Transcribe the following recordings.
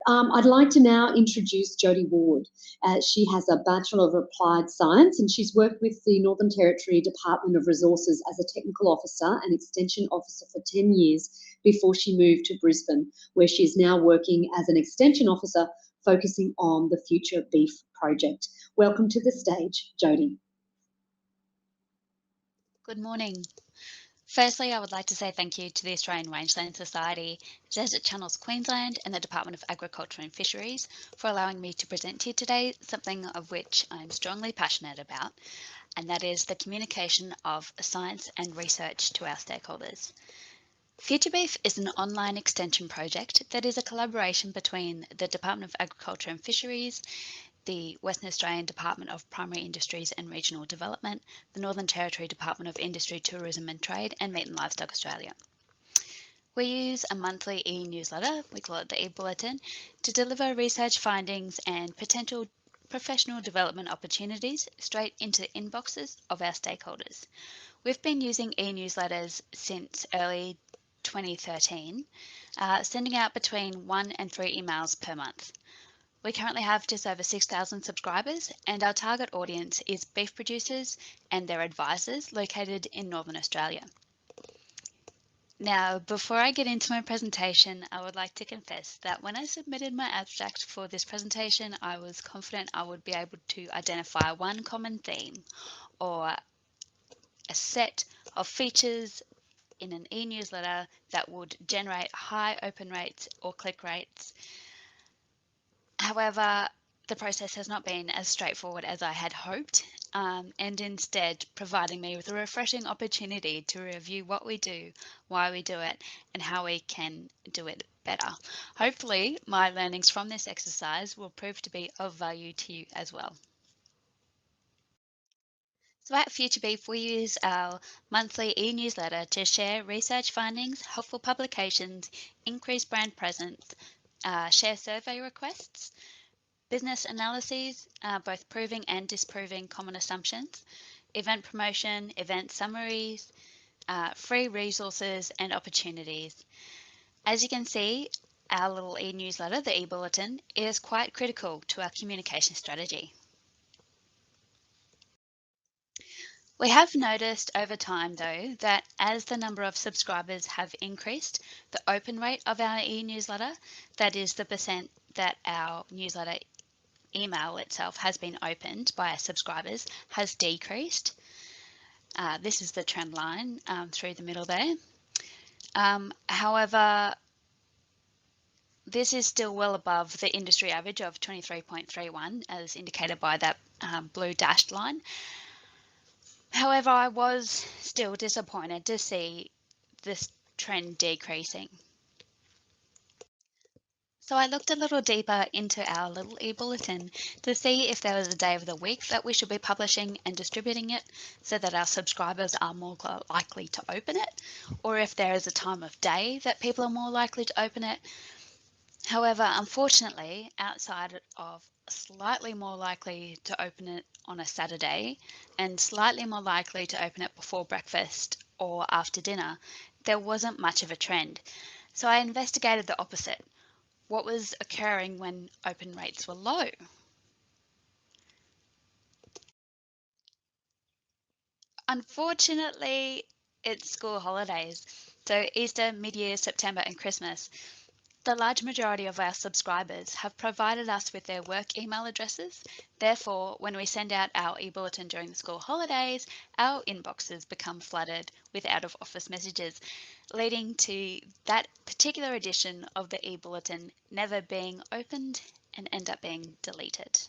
I'd like to now introduce Jody Ward. She has a Bachelor of Applied Science and she's worked with the Northern Territory Department of Resources as a Technical Officer and Extension Officer for 10 years before she moved to Brisbane, where she is now working as an Extension Officer focusing on the Future Beef Project. Welcome to the stage, Jody. Good morning. Firstly, I would like to say thank you to the Australian Rangeland Society, Desert Channels Queensland and the Department of Agriculture and Fisheries for allowing me to present here today something of which I'm strongly passionate about, and that is the communication of science and research to our stakeholders. Future Beef is an online extension project that is a collaboration between the Department of Agriculture and Fisheries, the Western Australian Department of Primary Industries and Regional Development, the Northern Territory Department of Industry, Tourism and Trade, and Meat and Livestock Australia. We use a monthly e-newsletter, we call it the e-bulletin, to deliver research findings and potential professional development opportunities straight into the inboxes of our stakeholders. We've been using e-newsletters since early 2013, sending out between 1 and 3 emails per month. We currently have just over 6,000 subscribers and our target audience is beef producers and their advisors located in Northern Australia. Now, before I get into my presentation, I would like to confess that when I submitted my abstract for this presentation, I was confident I would be able to identify one common theme or a set of features in an e-newsletter that would generate high open rates or click rates. However, the process has not been as straightforward as I had hoped, and instead providing me with a refreshing opportunity to review what we do, why we do it, and how we can do it better. Hopefully, my learnings from this exercise will prove to be of value to you as well. So at Future Beef, we use our monthly e-newsletter to share research findings, helpful publications, increase brand presence, share survey requests, business analyses, both proving and disproving common assumptions, event promotion, event summaries, free resources and opportunities. As you can see, our little e-newsletter, the e-bulletin, is quite critical to our communication strategy. We have noticed over time, though, that as the number of subscribers have increased, the open rate of our e-newsletter, that is the percent that our newsletter email itself has been opened by our subscribers, has decreased. This is the trend line through the middle there. However, this is still well above the industry average of 23.31 as indicated by that blue dashed line. However, I was still disappointed to see this trend decreasing. So I looked a little deeper into our little e-bulletin to see if there was a day of the week that we should be publishing and distributing it so that our subscribers are more likely to open it, or if there is a time of day that people are more likely to open it. However, unfortunately, outside of slightly more likely to open it on a Saturday and slightly more likely to open it before breakfast or after dinner, there wasn't much of a trend. So I investigated the opposite. What was occurring when open rates were low? Unfortunately, it's school holidays, so Easter, mid-year, September and Christmas. The large majority of our subscribers have provided us with their work email addresses. Therefore, when we send out our e-bulletin during the school holidays, our inboxes become flooded with out-of-office messages, leading to that particular edition of the e-bulletin never being opened and end up being deleted.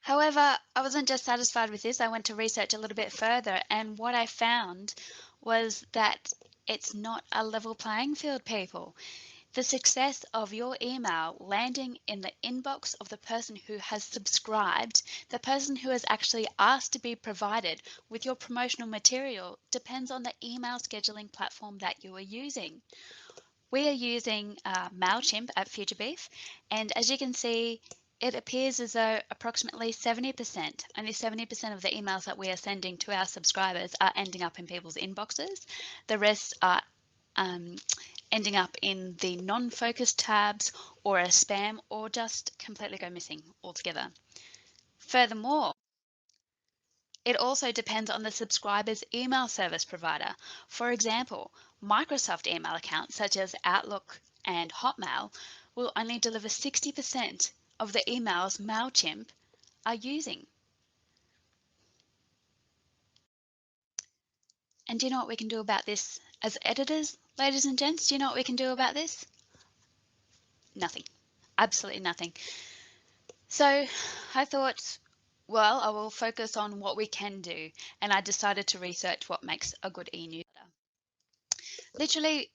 However, I wasn't just satisfied with this. I went to research a little bit further, and what I found was that it's not a level playing field, people. The success of your email landing in the inbox of the person who has subscribed, the person who has actually asked to be provided with your promotional material, depends on the email scheduling platform that you are using. We are using MailChimp at Future Beef, and as you can see, it appears as though approximately 70%, only 70% of the emails that we are sending to our subscribers are ending up in people's inboxes. The rest are ending up in the non-focused tabs or a spam, or just completely go missing altogether. Furthermore, it also depends on the subscriber's email service provider. For example, Microsoft email accounts such as Outlook and Hotmail will only deliver 60% of the emails MailChimp are using. And do you know what we can do about this as editors, ladies and gents? Do you know what we can do about this? Nothing. Absolutely nothing. So I thought, well, I will focus on what we can do, and I decided to research what makes a good e-newsletter. Literally,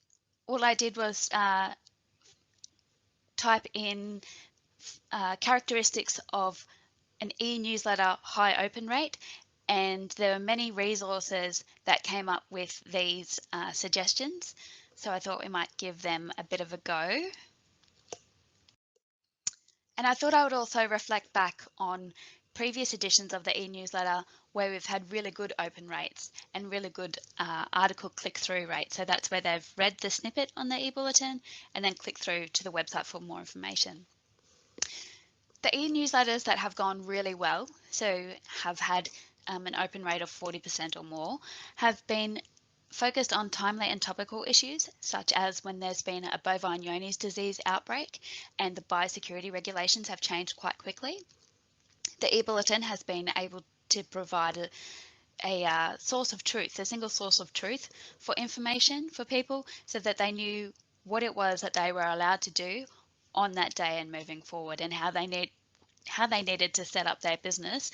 all I did was type in characteristics of an e-newsletter high open rate, and there were many resources that came up with these suggestions. So I thought we might give them a bit of a go. And I thought I would also reflect back on previous editions of the e-newsletter where we've had really good open rates and really good article click-through rates. So that's where they've read the snippet on the e-bulletin and then click through to the website for more information. The e-newsletters that have gone really well, so have had an open rate of 40% or more, have been focused on timely and topical issues, such as when there's been a bovine Johne's disease outbreak and the biosecurity regulations have changed quite quickly. The e-bulletin has been able to provide a source of truth, a single source of truth for information for people so that they knew what it was that they were allowed to do on that day and moving forward, and how they needed to set up their business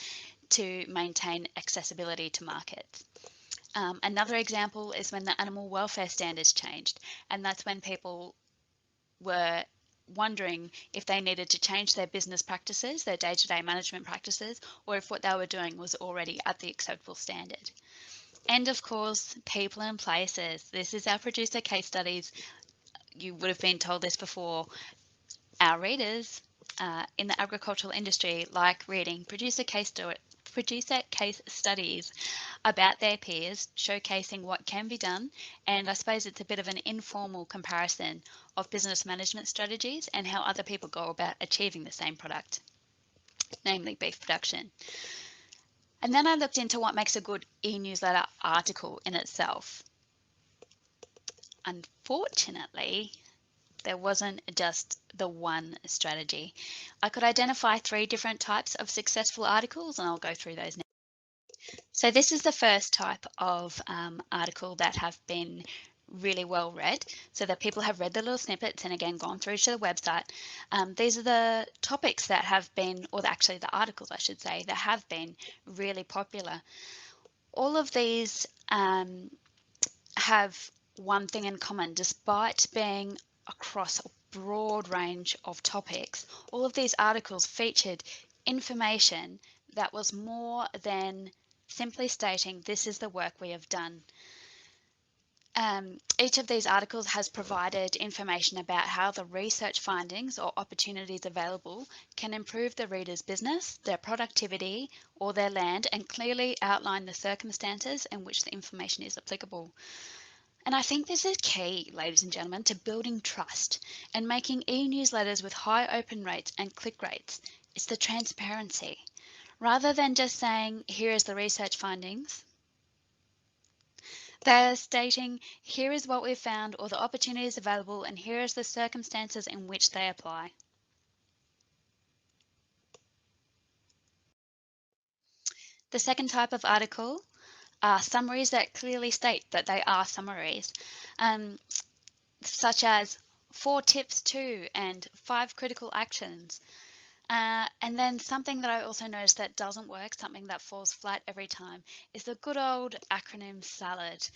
to maintain accessibility to markets. Another example is when the animal welfare standards changed, and that's when people were wondering if they needed to change their business practices, their day-to-day management practices, or if what they were doing was already at the acceptable standard. And of course, people and places. This is our producer case studies. You would have been told this before. Our readers in the agricultural industry like reading producer case studies about their peers, showcasing what can be done, and I suppose it's a bit of an informal comparison of business management strategies and how other people go about achieving the same product, namely beef production. And then I looked into what makes a good e-newsletter article in itself. Unfortunately, there wasn't just the one strategy. I could identify 3 different types of successful articles, and I'll go through those now. So this is the first type of article that have been really well read, so that people have read the little snippets and again gone through to the website. These are the topics that have been, or actually the articles I should say, that have been really popular. All of these have one thing in common. Despite being across a broad range of topics, all of these articles featured information that was more than simply stating this is the work we have done. Each of these articles has provided information about how the research findings or opportunities available can improve the reader's business, their productivity, or their land, and clearly outline the circumstances in which the information is applicable. And I think this is key, ladies and gentlemen, to building trust and making e-newsletters with high open rates and click rates. It's the transparency. Rather than just saying, here is the research findings, they're stating, here is what we've found or the opportunities available, and here is the circumstances in which they apply. The second type of article are summaries that clearly state that they are summaries. Such as 4 tips to and 5 critical actions. And then something that I also noticed that doesn't work, something that falls flat every time, is the good old acronym salad.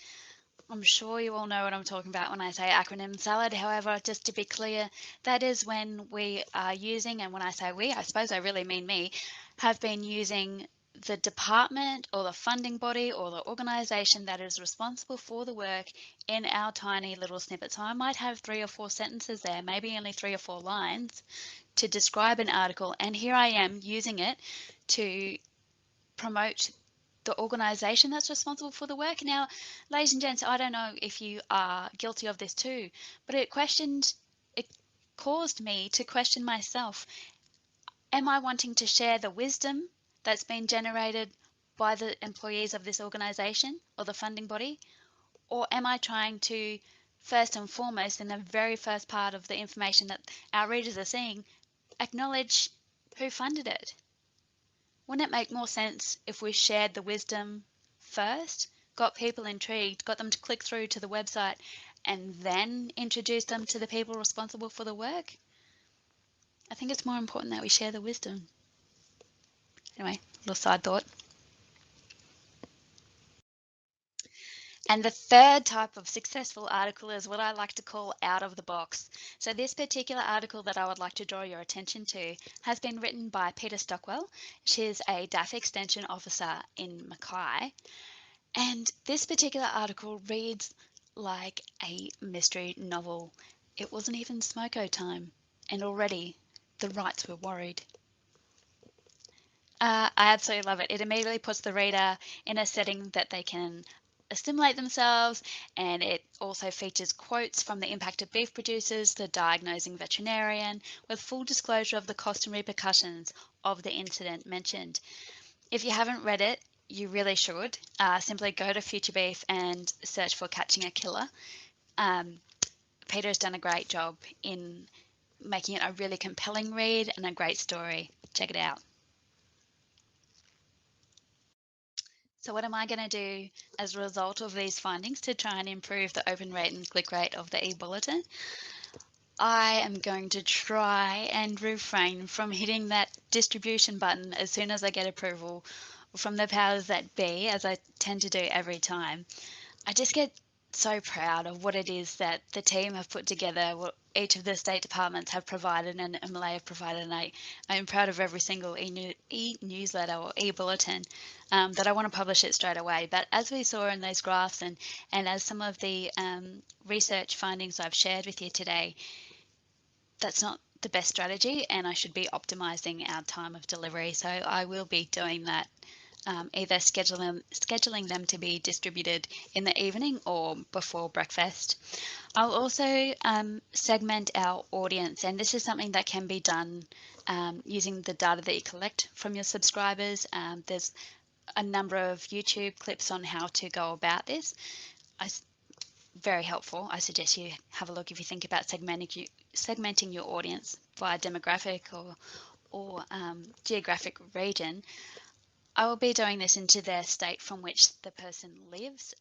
I'm sure you all know what I'm talking about when I say acronym salad. However, just to be clear, that is when we are using, and when I say we, I suppose I really mean me, have been using the department or the funding body or the organization that is responsible for the work in our tiny little snippet. So I might have 3 or 4 sentences there, maybe only 3 or 4 lines to describe an article, and here I am using it to promote the organisation that's responsible for the work. Now, ladies and gents, I don't know if you are guilty of this too, but it caused me to question myself. Am I wanting to share the wisdom that's been generated by the employees of this organisation or the funding body? Or am I trying to, first and foremost, in the very first part of the information that our readers are seeing, acknowledge who funded it? Wouldn't it make more sense if we shared the wisdom first, got people intrigued, got them to click through to the website, and then introduced them to the people responsible for the work? I think it's more important that we share the wisdom. Anyway, little side thought. And the third type of successful article is what I like to call out of the box. So this particular article that I would like to draw your attention to has been written by Peter Stockwell. She's a DAF Extension Officer in Mackay. And this particular article reads like a mystery novel. It wasn't even smoko time, and already the rights were worried. I absolutely love it. It immediately puts the reader in a setting that they can stimulate themselves, and it also features quotes from the impacted beef producers, the diagnosing veterinarian, with full disclosure of the cost and repercussions of the incident mentioned. If you haven't read it, you really should. Simply go to Future Beef and search for Catching a Killer. Peter has done a great job in making it a really compelling read and a great story. Check it out. So what am I going to do as a result of these findings to try and improve the open rate and click rate of the e-bulletin? I am going to try and refrain from hitting that distribution button as soon as I get approval from the powers that be, as I tend to do every time. I just get so proud of what it is that the team have put together, what each of the state departments have provided and MLA have provided, and I'm proud of every single e-newsletter or e-bulletin that I want to publish it straight away. But as we saw in those graphs and as some of the research findings I've shared with you today, that's not the best strategy, and I should be optimizing our time of delivery. So I will be doing that. Either scheduling them to be distributed in the evening or before breakfast. I'll also segment our audience, and this is something that can be done using the data that you collect from your subscribers. There's a number of YouTube clips on how to go about this. Very helpful. I suggest you have a look if you think about segmenting your audience via demographic or geographic region. I will be doing this into their state from which the person lives,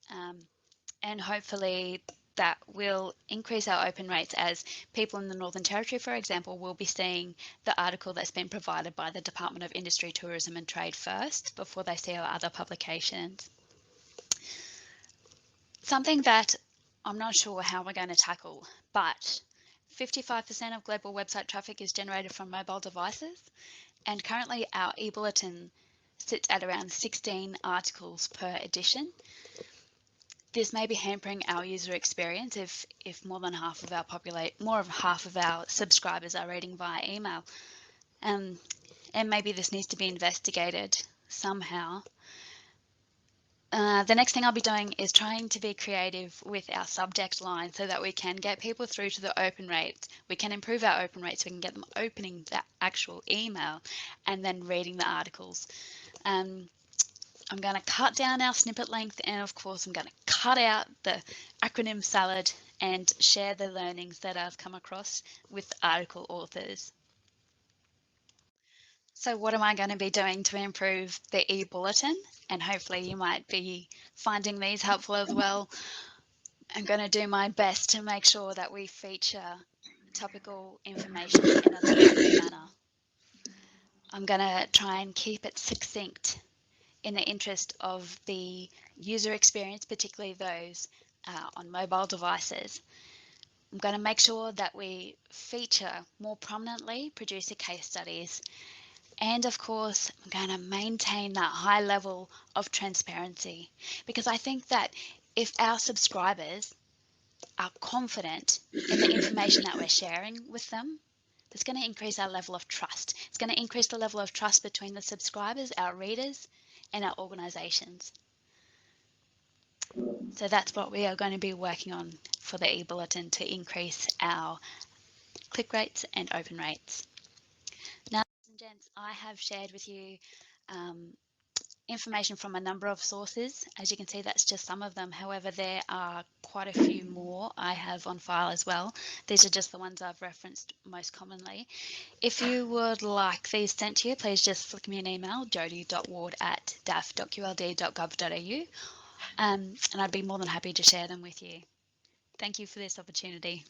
and hopefully that will increase our open rates as people in the Northern Territory, for example, will be seeing the article that's been provided by the Department of Industry, Tourism and Trade first before they see our other publications. Something that I'm not sure how we're going to tackle, but 55% of global website traffic is generated from mobile devices, and currently our e-bulletin sits at around 16 articles per edition. This may be hampering our user experience if more than half of our subscribers are reading via email. And maybe this needs to be investigated somehow. The next thing I'll be doing is trying to be creative with our subject line so that we can get people through to the open rates. We can improve our open rates. We can get them opening the actual email and then reading the articles. I'm going to cut down our snippet length, and of course I'm going to cut out the acronym salad and share the learnings that I've come across with article authors. So what am I going to be doing to improve the e-bulletin? And hopefully you might be finding these helpful as well. I'm going to do my best to make sure that we feature topical information in a timely manner. I'm going to try and keep it succinct in the interest of the user experience, particularly those on mobile devices. I'm going to make sure that we feature more prominently producer case studies. And of course, I'm going to maintain that high level of transparency, because I think that if our subscribers are confident in the information that we're sharing with them, that's going to increase our level of trust. It's going to increase the level of trust between the subscribers, our readers, and our organisations. So that's what we are going to be working on for the e-bulletin to increase our click rates and open rates. Now, ladies and gents, I have shared with you information from a number of sources. As you can see, that's just some of them. However, there are quite a few more I have on file as well. These are just the ones I've referenced most commonly. If you would like these sent to you, please just flick me an email, jody.ward@daf.qld.gov.au, and I'd be more than happy to share them with you. Thank you for this opportunity.